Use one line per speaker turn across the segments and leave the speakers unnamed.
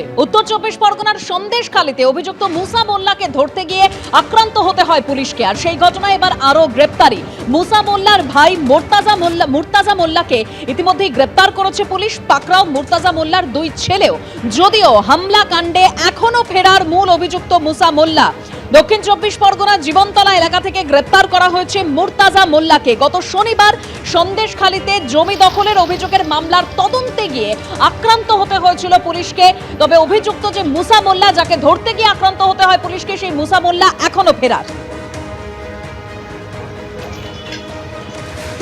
উত্তর চব্বিশ পরগনার সন্দেশখালীতে অভিযুক্ত মুসা মোল্লাকে ধরতে গিয়ে আক্রান্ত হতে হয় পুলিশকে। আর সেই ঘটনায় এবার আরো গ্রেপ্তারি। মুসা মোল্লার ভাই মুর্তাজা মোল্লাকে ইতিমধ্যেই গ্রেপ্তার করেছে পুলিশ। পাকড়াও মুর্তাজা মোল্লার দুই ছেলেও। যদিও হামলা কাণ্ডে এখনো ফেরার মূল অভিযুক্ত মুসা মোল্লা। দক্ষিণ চব্বিশ পরগনার জীবনতলা এলাকা থেকে গ্রেপ্তার করা হয়েছে মুর্তাজা মোল্লাকে। গত শনিবার সন্দেশখালীতে জমি দখলের অভিযোগের মামলার তদন্তে গিয়ে আক্রান্ত হতে হয়েছিল পুলিশকে। তবে অভিযুক্ত যে মুসা মোল্লা, যাকে ধরতে গিয়ে আক্রান্ত হতে হয় পুলিশকে, সেই মুসা মোল্লা এখনো ফেরার।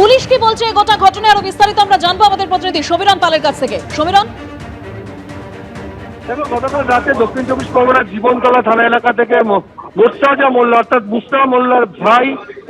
পুলিশ কি বলছে এই গোটা ঘটনায় আরো বিস্তারিত আমরা জানবো আমাদের প্রতিনিধি সমীরণ পালের কাছ থেকে। সমীরণ,
গতকাল রাতে দক্ষিণ চব্বিশ পরগনার জীবনতলা থানা এলাকা থেকে মুর্তাজা মোল্লা অর্থাৎ মুসা মোল্লার ভাই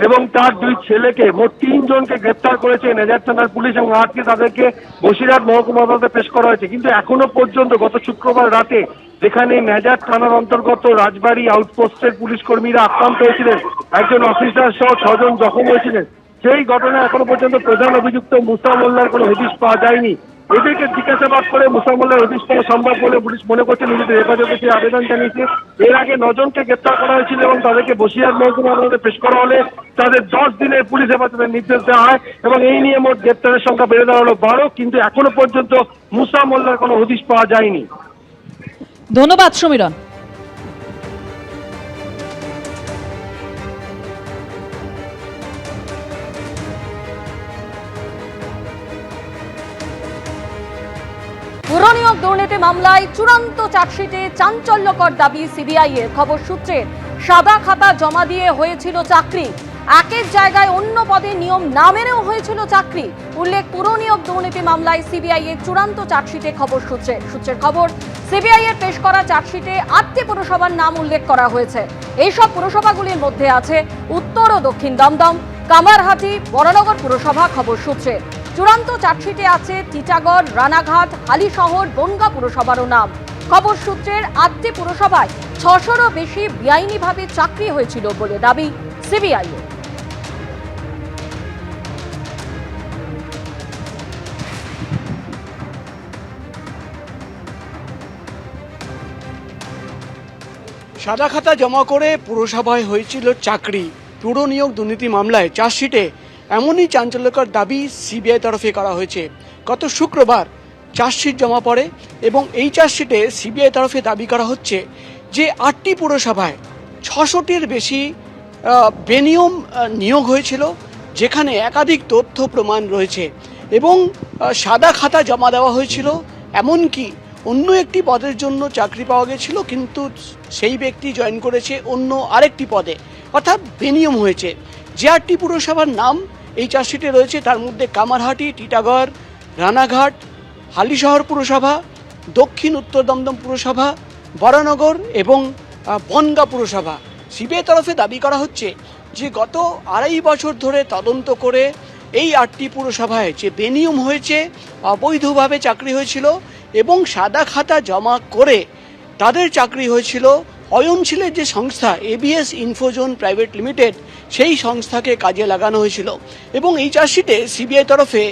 এবং তার দুই ছেলেকে মোট 3 জনকে গ্রেপ্তার করেছে নেজার থানার পুলিশ এবং আজকে তাদেরকে বসিরহাট মহকুমা আদালতে পেশ করা হয়েছে। কিন্তু এখনো পর্যন্ত গত শুক্রবার রাতে যেখানে নেজার থানার অন্তর্গত রাজবাড়ী আউটপোস্টের পুলিশ কর্মীরা আক্রান্ত হয়েছিলেন, একজন অফিসার সহ 6 জন জখম হয়েছিলেন, সেই ঘটনায় এখনো পর্যন্ত প্রধান অভিযুক্ত মুসা মোল্লার কোনো হদিশ পাওয়া যায়নি। এদেরকে জিজ্ঞাসাবাদ করে মুসা মোল্লার হদিশ পাওয়া সম্ভব বলে পুলিশ মনে করছে, নিজেদের হেফাজতে সে আবেদন জানিয়েছে। এর আগে 9 জনকে গ্রেপ্তার করা হয়েছিল এবং তাদেরকে বসিরহাট মহকুমা আদালতে পেশ করা হলে তাদের 10 দিনের পুলিশ হেফাজতের নির্দেশ দেওয়া হয় এবং এই নিয়ে মোট গ্রেপ্তারের সংখ্যা বেড়ে দাঁড়ালো 12। কিন্তু এখনো পর্যন্ত মুসা মোল্লার কোনো হদিশ পাওয়া যায়নি।
ধন্যবাদ সমীরণ।
পুরনিয়োগ দুর্নীতি মামলায় চূড়ান্ত চার্জশিটে চাঞ্চল্যকর দাবি সিবিআই এর। খবর সূত্রে সাদা খাতা জমা দিয়ে হয়েছিল চাকরি, এক এক জায়গায় অন্য পদে নিয়ম না মেনেও হয়েছিল চাকরি। উল্লেখ, পুরনিয়োগ দুর্নীতি মামলায় সিবিআই এর চূড়ান্ত চার্জশিটে খবর সূত্রের খবর, সিবিআই এর পেশ করা চার্জশিটে 8টি পুরসভার নাম উল্লেখ করা হয়েছে। এইসব পুরসভাগুলির মধ্যে আছে উত্তর ও দক্ষিণ দমদম, কামারহাটি, বরানগর পুরসভা। খবর সূত্রে চূড়ান্ত চার্জশিটে আছে টিটাগড়, রানাঘাট, হালিশহর, বনগাঁ পুরসভারও নাম। খবর সূত্রের 8টি পুরসভায় 600রও বেশি বেআইনিভাবে চাকরি হয়েছিল বলে দাবি সিবিআই এর।
সাদা খাতা জমা করে পুরসভায় হয়েছিল চাকরি। পুরনিয়োগ দুর্নীতি মামলায় চার্জশিটে এমনই চাঞ্চল্যকর দাবি সিবিআই তরফে করা হয়েছে। গত শুক্রবার চার্জশিট জমা পড়ে এবং এই চার্জশিটে সিবিআই তরফে দাবি করা হচ্ছে যে 8টি পুরসভায় 600টির বেশি বেনিয়ম নিয়োগ হয়েছিল, যেখানে একাধিক তথ্য প্রমাণ রয়েছে এবং সাদা খাতা জমা দেওয়া হয়েছিল। এমনকি অন্য একটি পদের জন্য চাকরি পাওয়া গেছিল, কিন্তু সেই ব্যক্তি জয়েন করেছে অন্য আরেকটি পদে, অর্থাৎ বেনিয়ম হয়েছে। যে 8টি পুরসভার নাম এই চার্জশিটে রয়েছে তার মধ্যে কামারহাটি, টিটাগড়, রানাঘাট, হালিশহর পুরসভা, দক্ষিণ উত্তর দমদম পুরসভা, বরানগর এবং বনগাঁ পুরসভা। সিবিআই তরফে দাবি করা হচ্ছে যে গত 2.5 বছর ধরে তদন্ত করে এই 8টি পুরসভায় যে বেনিয়ম হয়েছে, অবৈধভাবে চাকরি হয়েছিল এবং সাদা খাতা জমা করে তাদের চাকরি হয়েছিল, অয়নশীলের যে সংস্থা এবিএস ইনফোজোন প্রাইভেট লিমিটেড, সেই সংস্থাকে কাজে লাগানো হয়েছিল। এবং এই চার্জশিটে সিবিআই তরফে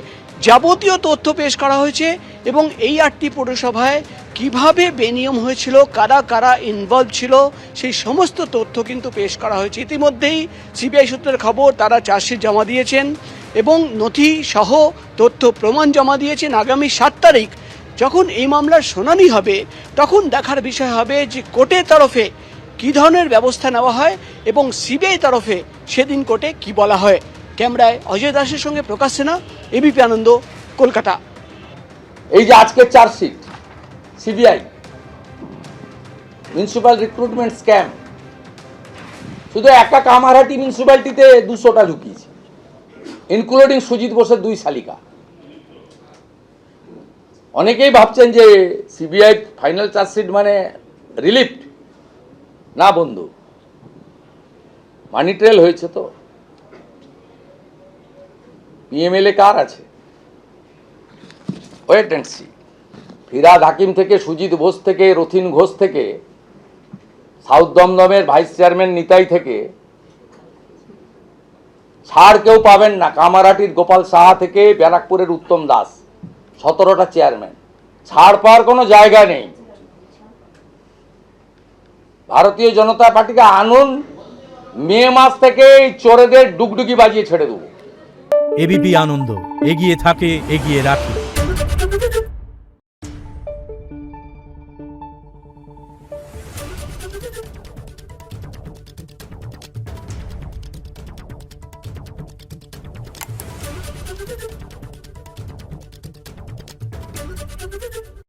যাবতীয় তথ্য পেশ করা হয়েছে এবং এই 8টি পুরসভায় কিভাবে বেনিয়ম হয়েছিল, কারা কারা ইনভলভ ছিল, সেই সমস্ত তথ্য কিন্তু পেশ করা হয়েছে। ইতিমধ্যেই সিবিআই সূত্রের খবর তারা চার্জশিট জমা দিয়েছেন এবং নথি সহ তথ্য প্রমাণ জমা দিয়েছেন। আগামী 7 তারিখ যখন এই মামলার শুনানি হবে তখন দেখার বিষয় হবে যে কোর্টের তরফে কী ধরনের ব্যবস্থা নেওয়া হয় এবং সিবিআই তরফে সেদিন কোর্টে কি বলা হয়। ক্যামেরায় অজয় দাসের সঙ্গে প্রকাশ সিনহা, এবিপি আনন্দ, কলকাতা।
এই যে আজকের chargesheet CBI municipal recruitment scam, শুধু একা কামারহাটি মিউনিসিপ্যালিটিতে 200টা ঢুকিয়েছে, ইনক্লুডিং সুজিত বোসের 2 শালিকা। অনেকেই ভাবছেন যে সিবিআই ফাইনাল চার্জশিট মানে রিলিফ। না বন্ধু, মানি ট্রেল হয়েছে। তো পিএমএলএ কার আছে? Wait and see. Firhad Hakim থেকে, সুজিত বোস থেকে, রথিন ঘোষ থেকে, সাউথ দমদমের ভাইস চেয়ারম্যান নিতাই থেকে ছাড় কেউ পাবেন না। কামারহাটির গোপাল সাহা থেকে ব্যারাকপুরের উত্তম দাস, 17টা চেয়ারম্যান, ছাড় পাওয়ার কোনো জায়গা নেই। ভারতীয় জনতা পার্টিকে আনুন, মে মাস থেকে এই চোরেদের ডুগডুগি বাজিয়ে ছেড়ে দেবো।
এবিপি আনন্দ, এগিয়ে থাকে, এগিয়ে রাখে।
Thank you.